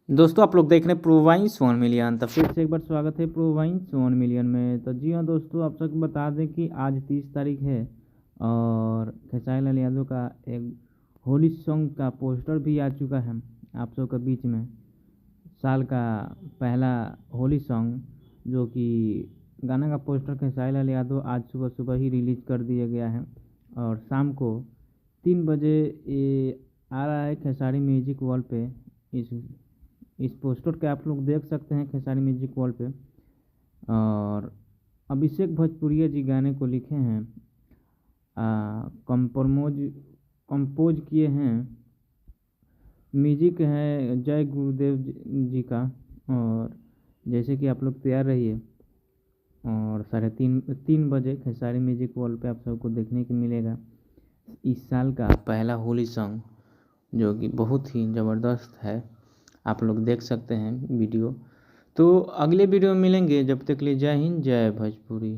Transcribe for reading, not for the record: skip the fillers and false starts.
दोस्तों आप लोग देख रहे हैं प्रोवाइंस 1 मिलियन। तो फिर से एक बार स्वागत है प्रोवाइंस 1 मिलियन में। तो जी हाँ दोस्तों, आप सबको बता दें कि आज 30 तारीख है और खेसारी लाल यादव का एक होली सॉन्ग का पोस्टर भी आ चुका है आप सबके बीच में। साल का पहला होली सॉन्ग जो कि गाना का पोस्टर खेसारी लाल यादव आज सुबह सुबह ही रिलीज कर दिया गया है और शाम को 3 बजे ये आ रहा है खेसारी म्यूजिक वॉल पे। इस पोस्टर के आप लोग देख सकते हैं खेसारी म्यूजिक वॉल पे। और अभिषेक भोजपुरिया जी गाने को लिखे हैं, कंपोज किए हैं, म्यूजिक है जय गुरुदेव जी का। और जैसे कि आप लोग तैयार रहिए और 3:30 बजे खेसारी म्यूजिक वॉल पे आप सबको देखने को मिलेगा इस साल का पहला होली सॉन्ग जो कि बहुत ही ज़बरदस्त है। आप लोग देख सकते हैं वीडियो। तो अगले वीडियो में मिलेंगे, जब तक के लिए जय हिंद जय भोजपुरी।